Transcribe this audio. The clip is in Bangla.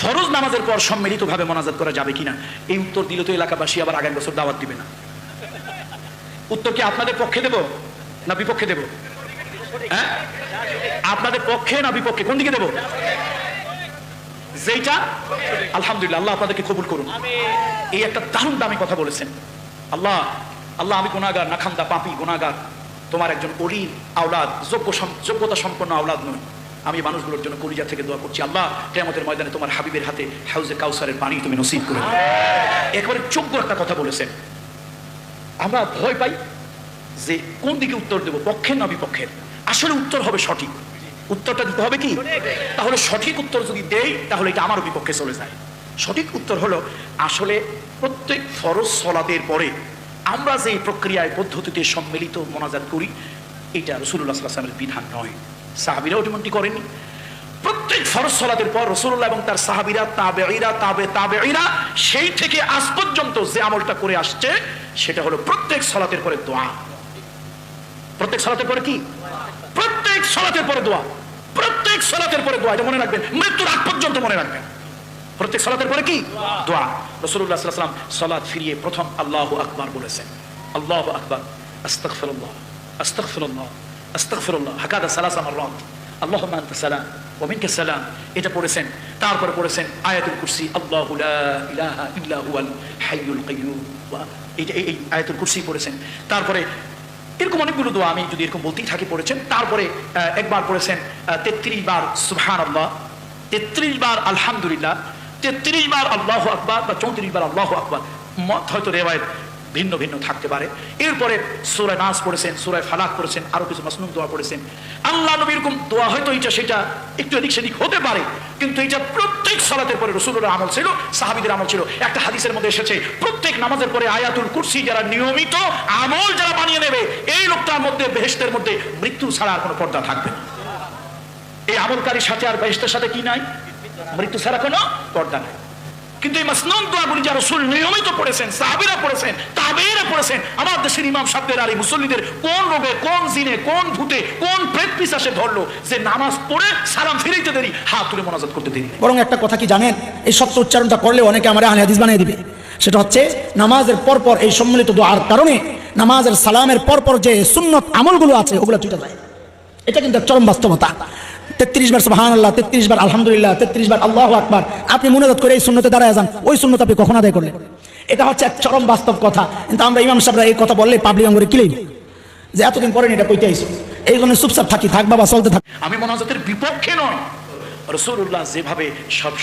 ফরজ নামাজের পর সম্মিলিতভাবে মোনাজাত করা যাবে কিনা, এই উত্তর দিলে তো এলাকাবাসী আবার আগামী বছর দাওয়াত দিবে না। উত্তর কি আপনাদের পক্ষে দেব না বিপক্ষে দেব? হ্যাঁ, আপনাদের পক্ষে না বিপক্ষে, কোন দিকে দেব? যেটা আলহামদুলিল্লাহ, আল্লাহ আপনাদেরকে কবুল করুন। এই একটা দারুণ দামি কথা বলেছেন। আল্লাহ আল্লাহ আমি গুনাহগার, নাখান্দা পাপী গুনাহগার, তোমার একজন ওলির আওলাদ, যোগ্যতা সম্পন্ন আওলাদ নয়। আমি মানুষগুলোর জন্য কলিজা থেকে দোয়া করছি, আল্লাহ কিয়ামতের ময়দানে তোমার হাবিবের হাতে হাউজে কাউসারের পানি তুমি নসিব করে দাও। একেবারে যোগ্য একটা কথা বলেছেন। আমরা ভয় পাই যে কোন দিকে উত্তর দেব, পক্ষের না বিপক্ষের। আসলে উত্তর হবে সঠিক, উত্তরটা দিতে হবে কি? তাহলে সঠিক উত্তর যদি দেই তাহলে এটা আমারও বিপক্ষে চলে যায়। সঠিক উত্তর হলো, আসলে প্রত্যেক ফরজ সালাতের পরে আমরা যে প্রক্রিয়ায় পদ্ধতিতে সম্মিলিত মোনাজাত করি, এটা রাসূলুল্লাহ সাল্লাল্লাহু আলাইহি ওয়াসাল্লামের বিধান নয়। সাহাবীরাও এমনটি করেনি। প্রত্যেক ফরজ সালাতের পর রাসূলুল্লাহ এবং তার সাহাবীরা, তাবেঈরা, তাবেঈরা সেই থেকে আজ পর্যন্ত যে আমলটা করে আসছে সেটা হলো প্রত্যেক সালাতের পরে দোয়া। প্রত্যেক সালাতের পরে কি? প্রত্যেক সালাতের পরে দোয়া। প্রত্যেক সালাতের পরে দোয়া, এটা মনে রাখবেন, মৃত্যুর আগ পর্যন্ত মনে রাখবেন। প্রত্যেক সালাতের পরে কি? দোয়া। রাসূলুল্লাহ সাল্লাল্লাহু আলাইহি ওয়াসাল্লাম সালাত ফিরিয়ে প্রথম আল্লাহু আকবার বলেছেন। আল্লাহু আকবার, আস্তাগফিরুল্লাহ, আস্তাগফিরুল্লাহ, আস্তাগফিরুল্লাহ, হাকাদা সালাসা মাররাত, আল্লাহুম্মা আনতা সালাম ওয়া মিনকা সালাম, এটা পড়েছেন। তারপরে পড়েছেন আয়াতুল কুরসি, আল্লাহু লা ইলাহা ইল্লা হুয়াল হাইয়ুল কাইয়্যুম, এই আয়াতুল কুরসি পড়েছেন। তারপরে এরকম অনেকগুলো দোয়া আমি যদি এরকম বলতেই থাকি পড়েছেন। তারপরে একবার পড়েছেন 33 বার সুবহানাল্লাহ, 33 বার আলহামদুলিল্লাহ, 33 বার আল্লাহু আকবার বা 34 বার আল্লাহু আকবার, মত হয়তো রিওয়ায়াত ভিন্ন ভিন্ন থাকতে পারে। এরপরে সূরা নাস পড়েছেন, সূরা ফালাক পড়েছেন, আরো কিছু মাসনুন দোয়া পড়েছেন। আল্লাহ নবী এরকম দোয়া হয়তো এটা সেটা একটু এদিক সেদিক হতে পারে, কিন্তু এটা প্রত্যেক সালাতের পরে রাসূলুল্লাহর আমল ছিল, সাহাবীদের আমল ছিল। একটা হাদিসের মধ্যে এসেছে, প্রত্যেক নামাজের পরে আয়াতুল কুরসি যারা নিয়মিত আমল যারা বানিয়ে নেবে, এই লোকটার মধ্যে বেহেশতের মধ্যে মৃত্যু ছাড়া আর কোনো পর্দা থাকবে না। এই আমলকারীর সাথে আর বেহেশতের সাথে কি নাই? মৃত্যু ছাড়া কোনো পর্দা নাই। কিন্তু এই মাসনুন দোয়াগুলি যারা রাসূল নিয়মিত পড়েছেন, সাহাবীরা পড়েছেন, তাবেঈরা পড়েছেন, আমার দেশের ইমাম সাহেবদের আর এই মুসল্লিদের কোন রোগে, কোন জিনে, কোন ভূতে, কোন প্রেত পিশাচে ধরলো যে নামাজ পড়ে সালাম ফিরাইতে দেরি, হাত তুলে মোনাজাত করতে দেরি? বরং একটা কথা কি জানেন, এই সত্য উচ্চারণটা করলে অনেকে আমার আহলে হাদিস বানিয়ে দিবে। সেটা হচ্ছে নামাজের পরপর এই সম্মিলিত দোয়ার কারণে নামাজের সালামের পরপর যে সুন্নত আমলগুলো আছে ওগুলো ছুটে যায়। এটা কিন্তু চরম বাস্তবতা। 33 বার সুবহানাল্লাহ, 33 বার আলহামদুলিল্লাহ, 33 বার আল্লাহু আকবার, আপনি মুনাজাত করে এই সুন্নতে দাঁড়ায় যান, ওই সুন্নত আপনি কখন আদায় করলেন? এটা হচ্ছে এক চরম বাস্তব কথা। কিন্তু আমরা ইমাম সাহেবরা এই কথা বললে পাবলিক আঙ্গুরে কিলেই যে এতদিন পরে এটা কইতে আইছো, এই জন্য চুপচাপ থাকি, থাক বাবা চলতে থাক। আমি মোনাজাতের বিপক্ষে নয়। রাসূলুল্লাহ যেভাবে সব